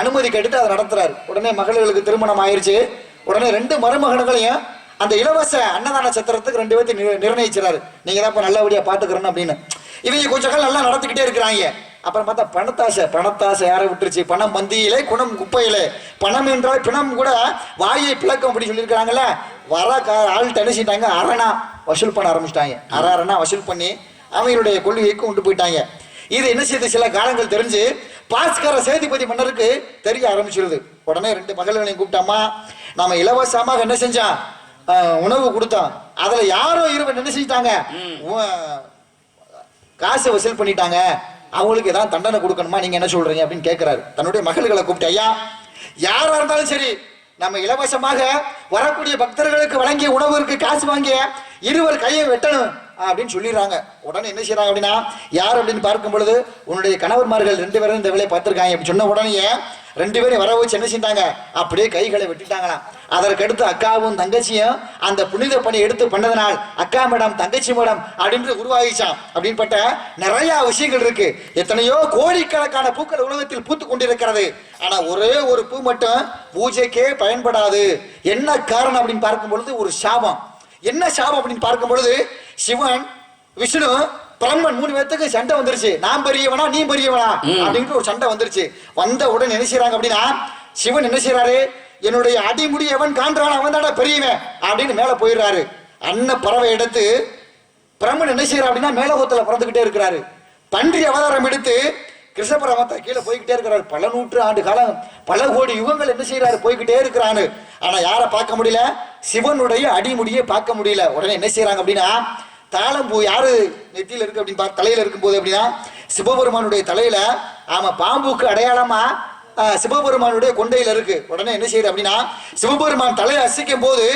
அனுமதி கேட்டுட்டு அதை நடத்துறாரு. உடனே மகள்களுக்கு திருமணம் ஆயிடுச்சு. உடனே 2 மருமகன்களையும் அந்த இலவச அன்னதான சத்திரத்துக்கு 2 பேர்த்தையும் நிர்ணயிச்சாரு. நீங்க தான் இப்ப நல்லபடியா பாத்துக்கிறேன்னு அப்படின்னு. இவங்க கொஞ்ச காலம் நல்லா நடத்திக்கிட்டே இருக்கிறாங்க. அப்புறம் பார்த்தா பணத்தாசை யாரை விட்டுருச்சு? பணம் மந்தியிலே குணம் குப்பையிலே. பணம் என்றால் பிணம் கூட வாயை பிளக்கும் அப்படி சொல்லியிருக்கிறாங்கல்ல. வர ஆள் தனிச்சிட்டாங்க, அரணா வசூல் பண்ண ஆரம்பிச்சிட்டாங்க. அரணா வசூல் பண்ணி அவங்களுடைய கொள்கைக்கு கொண்டு போயிட்டாங்க. இது என்ன செய்யுது, சில காலங்கள் தெரிஞ்சு பாஸ்கர சேதுபதி மன்னருக்கு தெரிய ஆரம்பிச்சிருது. உடனே 2 மகள்களையும் கூப்பிட்டாமா, நாம இலவசமாக என்ன செஞ்சான், உணவு கொடுத்தோம். அதுல யாரோ இருவன் என்ன செஞ்சிட்டாங்க, காசு வசூல் பண்ணிட்டாங்க, அவங்களுக்கு ஏதாவது தண்டனை கொடுக்கணுமா, நீங்க என்ன சொல்றீங்க அப்படின்னு கேட்கிறாரு. தன்னுடைய மகள்களை கூப்பிட்டு, ஐயா யாரா இருந்தாலும் சரி, நம்ம இலவசமாக வரக்கூடிய பக்தர்களுக்கு வழங்கிய உணவுக்கு காசு வாங்கிய இருவர் கையை வெட்டணும் அப்படின்னு சொல்லிடுறாங்க. உடனே என்ன செய்யறாங்க அப்படின்னா, யார் அப்படின்னு பார்க்கும் பொழுது உன்னுடைய கணவன்மார்கள் 2 பேரும் இந்த வேலையை பார்த்திருக்காங்க அப்படின்னு சொன்ன உடனே 2 பேரும் வர வச்சு என்ன செஞ்சாங்க, அப்படியே கைகளை வெட்டிட்டாங்களாம். அதற்கடுத்து அக்காவும் தங்கச்சியும் அந்த புனித பணி எடுத்து பண்ணதுனால் அக்கா மேடம் தங்கச்சி மேடம் அப்படின்னு உருவாகிச்சான். அப்படின்பட்ட நிறைய விஷயங்கள் இருக்கு. எத்தனையோ கோடிக்கணக்கான பூக்கள் உலகத்தில் பூத்து கொண்டிருக்கிறது. ஆனா ஒரே ஒரு பூ மட்டும் பூஜைக்கே பயன்படாது. என்ன காரணம் அப்படின்னு பார்க்கும் பொழுது ஒரு சாபம். என்ன சாபம் அப்படின்னு பார்க்கும் பொழுது, சிவன், விஷ்ணு, பிரம்மன் 3 பேத்துக்கு சண்டை வந்துருச்சு. நான் பெரியவனா நீ பெரியவனா அப்படின்ட்டு ஒரு சண்டை வந்துருச்சு. வந்த உடனே என்ன செய்யறாங்க அப்படின்னா, சிவன் என்ன செய்யறாரு, என்னுடைய அடிமுடி எவன் காண்றான் அவன் தானே பெரியவன் அப்படின்னு மேல போயிடுறாரு. அன்ன பறவை எடுத்து பிரம்மன் என்ன செய்யறா அப்படின்னா மேலகோத்துல பிறந்துகிட்டே இருக்கிறாரு. பன்றி அவதாரம் எடுத்து கிருஷ்ண பரமத்தை கீழே போய்கிட்டே இருக்கிறாரு. பல 100 ஆண்டு காலம், பல கோடி யுகங்கள் என்ன செய்யறாரு, போய்கிட்டே இருக்கிறாரு. ஆனா யாரை பார்க்க முடியல, சிவனுடைய அடிமுடியை பார்க்க முடியல. உடனே என்ன செய்யறாங்க அப்படின்னா, தாளம்பூ யாரு நெத்தியில இருக்கு அப்படின்னு தலையில இருக்கும்போது அப்படின்னா சிவபெருமானுடைய தலையில, ஆமா பாம்புக்கு அடையாளமா சிவபெருமானுடைய கொண்டையில இருக்கு. உடனே என்ன செய்யுது அப்படின்னா, சிவபெருமான் தலையை அசைக்கும் போது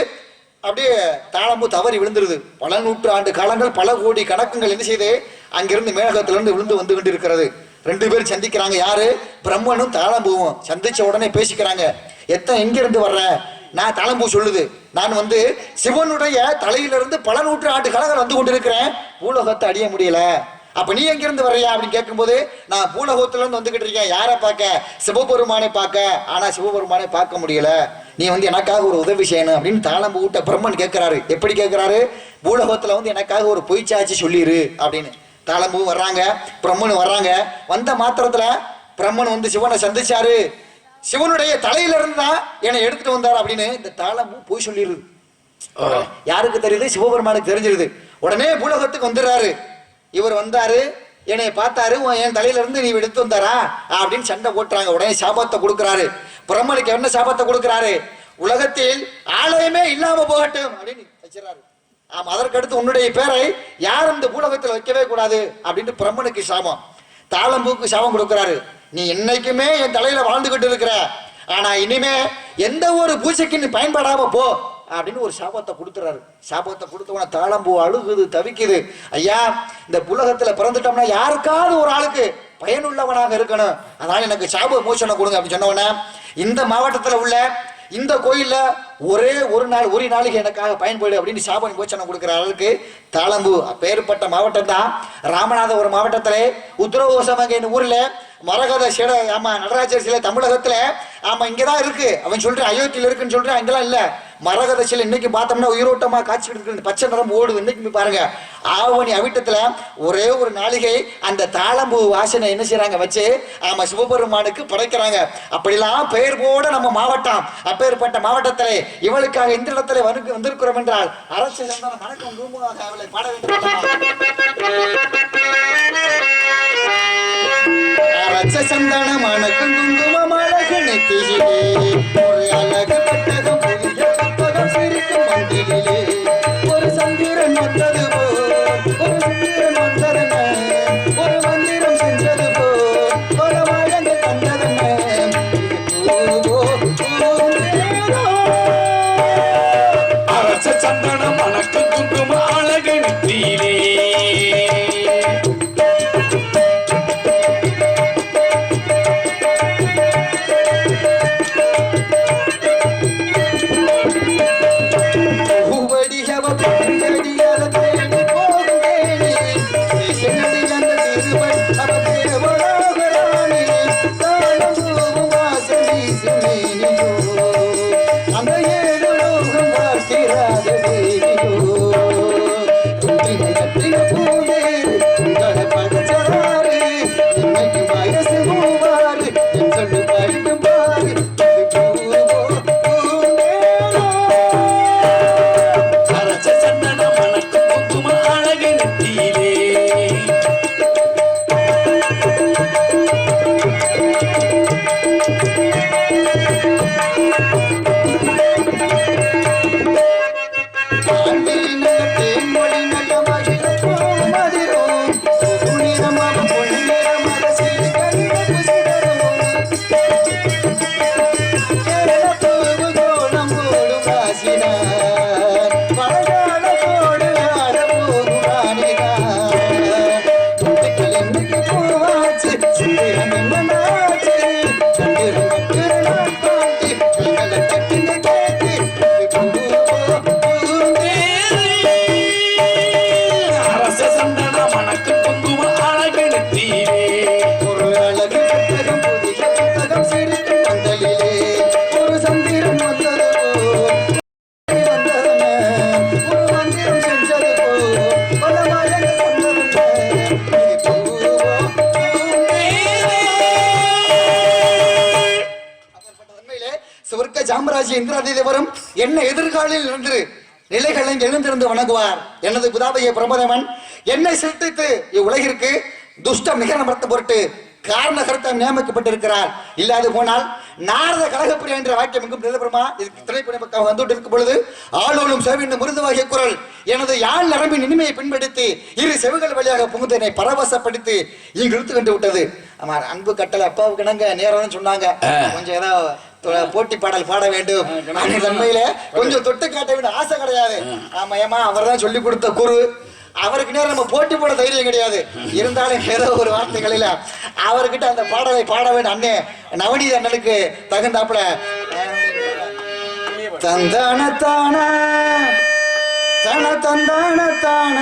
அப்படியே தாளம்பூ தவறி விழுந்துருது. பல 100 ஆண்டு காலங்கள், பல கோடி கணக்குகள் என்ன செய்யுது, அங்கிருந்து மேகத்திலிருந்து விழுந்து வந்து கொண்டு இருக்கிறது. 2 பேரும் சந்திக்கிறாங்க. யாரு, பிரம்மனும் தாளம்பூவும் சந்திச்ச உடனே பேசிக்கிறாங்க. எங்க இருந்து வர்ற? நான் தாளம்பூ சொல்லுது, நான் சிவனுடைய தலையிலிருந்து பல 100 ஆண்டு காலங்கள் வந்து கொண்டிருக்கிறேன், பூலோகத்தை அடைய முடியல. அப்ப நீ எங்கிருந்து வர்றியா அப்படின்னு கேட்கும்போது, நான் பூலோகத்துல இருந்து வந்துகிட்டு இருக்கேன். யாரை பார்க்க? சிவபெருமானை பார்க்க. ஆனா சிவபெருமானை பார்க்க முடியல. நீ எனக்காக ஒரு உதவி செய்யணும் அப்படின்னு தாளம்பூ விட்ட பிரம்மன் கேட்கிறாரு. எப்படி கேட்கிறாரு? பூலோகத்துல எனக்காக ஒரு பொய்ச்சாட்சி சொல்லிரு அப்படின்னு. தாளம்பூ வர்றாங்க, பிரம்மன் வர்றாங்க. வந்த மாத்திரத்துல பிரம்மன் சிவனை சந்திச்சாரு. சிவனுடைய தலையில இருந்து தான் என்னை எடுத்துட்டு வந்தார் அப்படின்னு இந்த தாளம்பூ போய் சொல்லிடுது. யாருக்கு தெரியுது? சிவபெருமானுக்கு தெரிஞ்சிருது. உடனே பூலோகத்துக்கு வந்துடுறாரு. இவர் வந்தாரு, என்னை பார்த்தாரு, என் தலையில இருந்து நீ எடுத்து வந்தாரா அப்படின்னு சண்டை போட்டுறாங்க. உடனே சாபத்தை கொடுக்கிறாரு. பிரம்மனுக்கு என்ன சாபத்தை கொடுக்கிறாரு? உலகத்தில் ஆலயமே இல்லாம போகட்டும் அப்படின்னு வச்சிடறாரு. ஆமா, அதற்கடுத்து உன்னுடைய பேரை யாரும் இந்த பூலோகத்தில் வைக்கவே கூடாது அப்படின்னு பிரம்மனுக்கு சாபம். தாளம்பூக்கு சாபம் கொடுக்கிறாரு. நீ என்னைக்குமே என் தலையில வாழ்ந்துகிட்டு இருக்கிற, ஆனா இனிமே எந்த ஒரு பூஜைக்கு நீ பயன்படாம போ அப்படின்னு ஒரு சாபத்தை கொடுத்துறாரு. சாபத்தை கொடுத்தவன தாளம்பூ அழுகுது, தவிக்குது. ஐயா, இந்த புலகத்துல பிறந்துட்டோம்னா யாருக்காவது ஒரு ஆளுக்கு பயனுள்ளவனாக இருக்கணும், அதனால எனக்கு சாப மோசனை கொடுங்க அப்படின்னு சொன்னவன, இந்த மாவட்டத்துல உள்ள இந்த கோயில்ல ஒரே ஒரு நாளைக்கு எனக்காக பயன்படு அப்படின்னு சாப மோசனை கொடுக்கிற அளவுக்கு தாளம்பூ அப்பேற்பட்ட மாவட்டம் தான் ராமநாதபுரம் மாவட்டத்திலே உத்தரகோசமங்க ஊர்ல மரகத சிலை, ஆமா நடராஜர் சிலை தமிழகத்துல, ஆமா இங்கதான் இருக்கு. அவன் சொல்றேன் அயோத்தியில இருக்குன்னு சொல்றேன், அங்கெல்லாம் இல்ல. மரகத சிலை இன்னைக்கு பார்த்தோம்னா உயிரோட்டமா காட்சி இருக்கு, பச்சை நிறம் ஓடுது. இன்னைக்கு பாருங்க, ஆவணி அவிட்டத்துல ஒரே ஒரு நாளிகை அந்த தாளம்பூ வாசனை என்ன செய்யறாங்க வச்சு, ஆமா சிவபெருமானுக்கு படைக்கிறாங்க. அப்படிலாம் பெயர் போட நம்ம மாவட்டம், அப்பேற்பட்ட மாவட்டத்திலே இவளுக்காக இந்த இடத்துல வந்திருக்கிறோம் என்றால் அரசு வணக்கம் ரூமுகாக அவளை பாட அரச சந்தனமான குங்குமம் அழகு நெத்தியிலே, ஒரு அழகு பட்டகம் புதிய புத்தகம் சிரிக்கும் மந்திரிலே, ஒரு சந்திரன் வந்தது போல், ஒரு சந்திரன் வந்ததென்ன, ஒரு மந்திரம் செஞ்சது போல், ஒரு வழங்க தந்ததென்ன, அரச சந்தனம் மணக்கு குங்கும அழகு நெத்தியிலே. தேவராஜி இந்திராதி தேவரும் என்ன எதிர்காலில் இருந்து நிலைகளை எழுந்திருந்து வணங்குவார். எனது குதாபைய பிரபதமன் என்னை சிருஷ்டித்து இவ்வுலகிற்கு துஷ்ட மிகநமர்த்த பொருட்டு காரண கருத்தம் நியமிக்கப்பட்டிருக்கிறார். இல்லாது போனால் நாரத கழகப்பிரியா என்ற வாக்கியம் எங்கும் நிலப்பெருமா இதுக்கு திரைப்பட வந்துட்டு இருக்கும் பொழுது ஆளோலும் செவின் முருதுவாகிய குரல் எனது யாழ் நரம்பின் இனிமையை பின்படுத்தி இரு செவிகள் வழியாக புகுந்து என்னை பரவசப்படுத்தி இங்கு இழுத்து கண்டு விட்டது. ஆமா, அன்பு கட்டளை அப்பாவுக்கு நாங்க நேரம் சொன்னாங்க, கொஞ்சம் ஏதாவது போட்டி பாடல் பாட வேண்டும். தன்மையில கொஞ்சம் தொட்டு காட்ட வேண்டும் ஆசை கிடையாது. ஆமா ஏமா அவர் தான் சொல்லி கொடுத்த குரு, அவருக்கு நேரம் நம்ம போட்டி போட தைரியம் கிடையாது. இருந்தாலும் ஏதோ ஒரு வார்த்தைகளில அவர்கிட்ட அந்த பாடலை பாட வேண்டும். அண்ணே நவநீத அண்ணனுக்கு தகுந்தாப்புல தந்தான தான தன தந்தான தான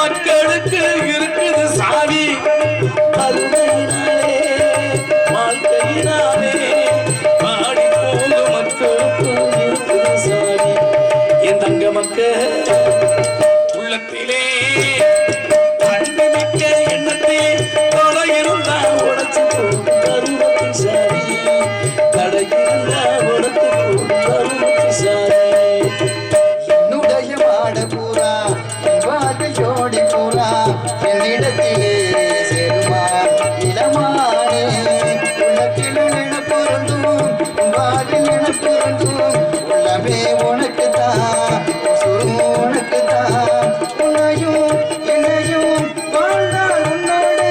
மக்களுக்கு இருக்குது சாவி அருமையினாலே வாழ்க்கையினாலே பாடி போக மக்களுக்கு இருக்குது சாவி என் தங்க மக்கள் உள்ளத்திலே அன்பு மிக்க எண்ணத்தை தலை இருந்தா உடச்சு கருவத்தின் சாவி கடை இருந்தா உடத்து கருவத்தின் சாவி என்னுடைய மாட பூரா என் வாழ்க்கை ஜோடி பூரா என்னிடத்திலே சேருமா இளமானே உனக்கில நினைப்புறந்தும் உன் வாழ்வில் நினைப்புறந்தும் உள்ளமே உனக்கு தான் உனக்கு தான் உன்னையும் என்னையும் வாழ்ந்தால் உன்னோடு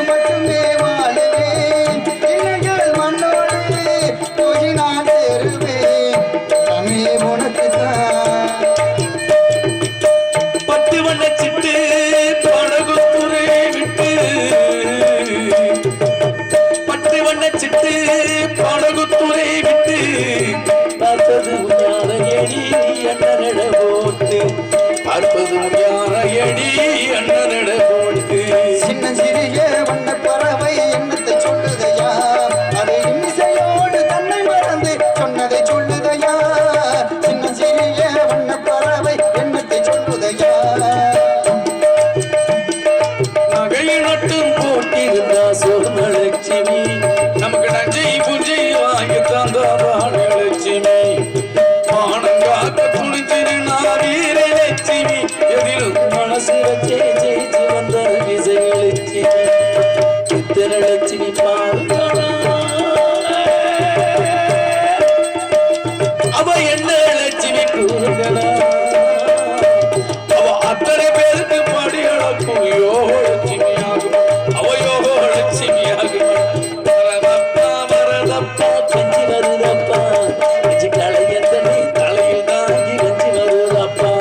மட்டுமே வாழுவேன் இளைஞர் மண்ணோடு போய் நான் சேருவேன் உள்ளமே உனக்கு தான் பட்டு வண்ண சிட்டு படகுத்துறை விட்டு பட்டு வண்ண சிட்டு படகுத்துறை விட்டு பார்த்தது உஞ்ஞான எடி அண்ணனிட போட்டு பார்ப்பது உஞ்ஞான எடி அண்ணனிட போட்டு சின்ன சிறிய வண்ண பறவை என்னத்தை சொல்லுதையா அதை இசையோடு தன்னை மறந்து சொன்னதை சொல்லுதையா சின்ன சிறிய வண்ண பறவை என்னத்தை சொல்லுதையா நகை நட்டும் போட்டிருந்தா சோமலட்சுமி நமக்கு நஞ்சை பூஜை வாங்கி தந்தாள் லட்சுமி மானங்காக்க துணிச்சிரு வீர லட்சுமி எதிலும் மனசு வச்சே ஜெயிச்சு வந்த விஜயலட்சுமி இத்தனை லட்சுமி பாருங்களா அவ என்ன லட்சுமி கூறுகளா அவ அத்தனை பேருக்கு படி அளக்கும் யோக லட்சுமியாகும் அவ யோக லட்சுமியாகும் வரதப்பா வரதப்பா கஞ்சி வருதப்பா கஞ்சி களையந்த நீ தலையில் தாங்கி கஞ்சி வருதப்பா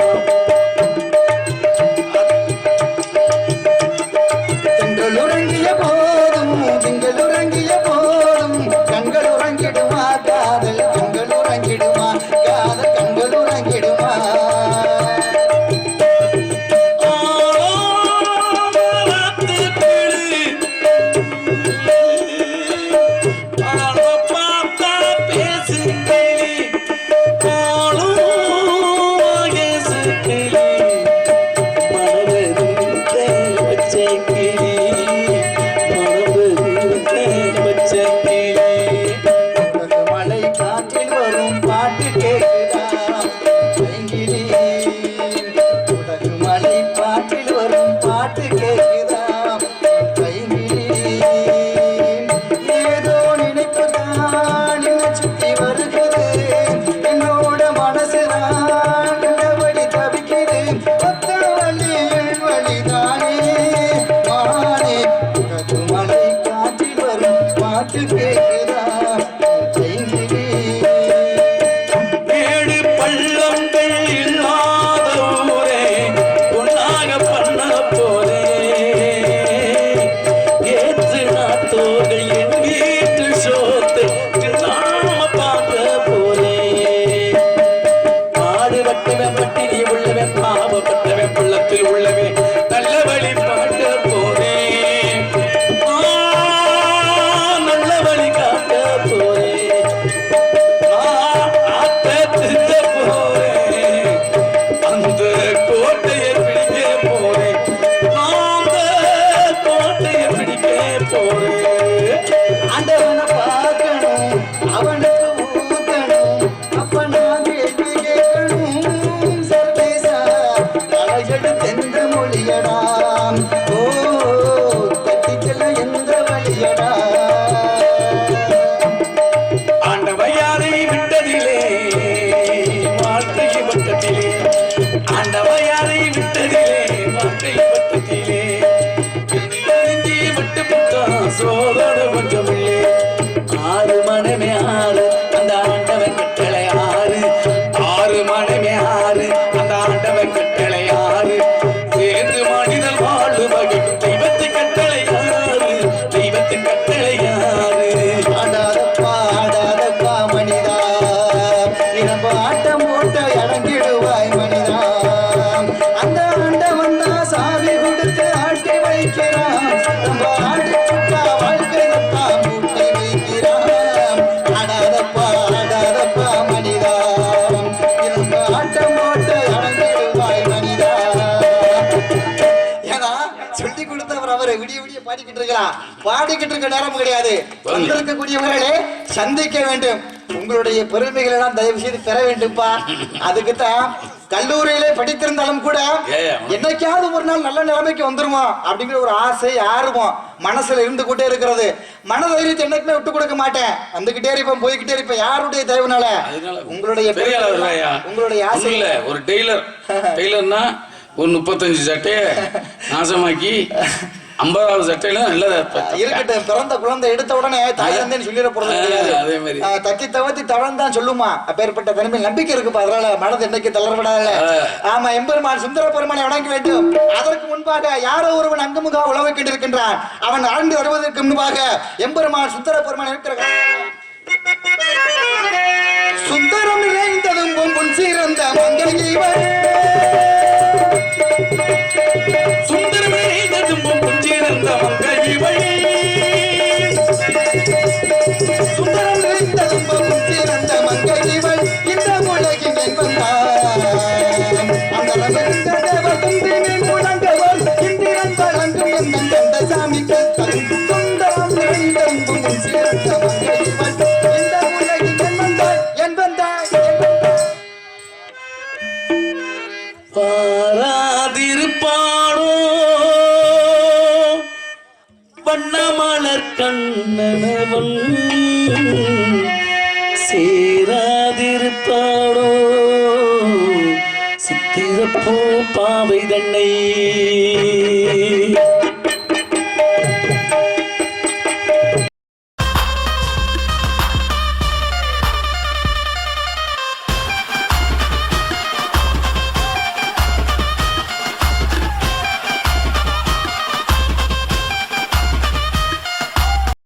திங்கள் உறங்கிய போதும் திங்கள் உறங்கிய போதும் கண்கள் உறங்கிடுமா காதல் கண்கள் உறங்கிடுமா காதல் கண்கள் உறங்கிடுமா உனது மலை காற்றில் வரும் பாட்டு கேட்குதா பைங்கிலி உனது மலை பாட்டில் வரும் பாட்டு கேட்குதா பைங்கிலி ஏதோ நினைப்புதான் என்ன சுத்தி வருகிறது என்னோட மனசுதான் கண்டபடி தவிக்குது ஒத்த வழி வழிதானே மானே உனது மலை காற்றில் வரும் பாட்டு கேட்குதா பைங்கிலி ஏழு பள்ளங்கள் இல்லாத ஊரே உன்னாக பண்ண போரே ஏற்று நாட்டோர்கள் என் வீட்டு சோத்து நாம பார்க்க போரே பாடுபட்டவன் பட்டினி உள்ளவன் பாவப்பட்டவன் பள்ளத்தில் உள்ளவன் நல்ல வழி பாட்ட போரே நல்ல வழி காட்ட போரே அந்த கோட்டையை பிடிக்க போறேன் அந்த கோட்டையை பிடிக்க போறேன் ஆண்டவனை பார்க்கணும் அவனுக்கு ஊத்தணும் அப்ப நான் கேள்வி கேட்கணும் சர்வேசா தலையெடு தென்ற மொழியடாம் ஓ தட்டிச்சல எந்த வழியடா ஆண்டவையாரை விட்டதிலே வாழ்க்கை வட்டத்திலே ஆண்டவை பாரு விடிய விடிய பாடிக்கிட்டு இருக்கலாம். பாடிக்கிட்டு இருக்க நேரம் கிடையாது. வந்திருக்கக்கூடியவர்களே சந்திக்க வேண்டும். உங்களுடைய பெருமைகள் எல்லாம் தயவு செய்து பெற வேண்டும்பா. அதுக்குத்தான் கல்லூரியிலே படித்திருந்தாலும் கூட என்னைக்காவது ஒரு நாள் நல்ல நிலைமைக்கு வந்துருமா அப்படிங்கிற ஒரு ஆசை ஆர்வம் மனசுல இருந்து கொண்டே இருக்கிறது. மனதைரியத்தை என்னைக்குமே விட்டு கொடுக்க மாட்டேன். வந்துகிட்டே இருப்பேன், போய்கிட்டே இருப்பேன். யாருடைய தயவுனால? உங்களுடைய உங்களுடைய ஆசை. ஒரு டெய்லர்னா ஒரு 35 சட்டையை நாசமாக்கி 50வது சட்டையில நல்லதா இருக்கட்டும். பிறந்த குழந்தை எடுத்த உடனே தாய் தந்தைன்னு சொல்லிட போறது கிடையாது. தத்தி தவத்தி தவழ்ந்தான் சொல்லுமா. அப்பேற்பட்ட தனிமையில் நம்பிக்கை இருக்குப்பா. அதனால மனது என்னைக்கு தளர்விடாத. ஆமா, எம்பெருமான் சுந்தர பெருமானை வணங்க வேண்டும். அதற்கு முன்பாக யாரோ ஒருவன் அங்குமுகா உழவை கொண்டிருக்கின்றான். அவன் ஆண்டு வருவதற்கு முன்பாக எம்பெருமான் சுந்தர பெருமான் இருக்கிற சுந்தரம் நிறைந்ததும் பொன் சீரந்த மங்கையவன் சுந்தரம் நிறைந்ததும் பொன் சீரந்த மங்கையவன் சுந்தரம் நிறைந்ததும் பொன் சீரந்த மங்கையவன் இந்த உலகின் வந்தான். அந்த ரவந்தவர் முழங்கவர் இந்திரன் வழங்கும் எந்த கந்த சாமிக்கு சுந்தரம் நிறைந்ததும் பொன் சீரந்த மங்கையவன் இந்த உலகின் வந்தான் என் வந்தான். பாராதிருப்பானோ வண்ணமலர் கண்ணனவன் சேராதிருப்பானோ சித்திரப்போ பாவை தன்னை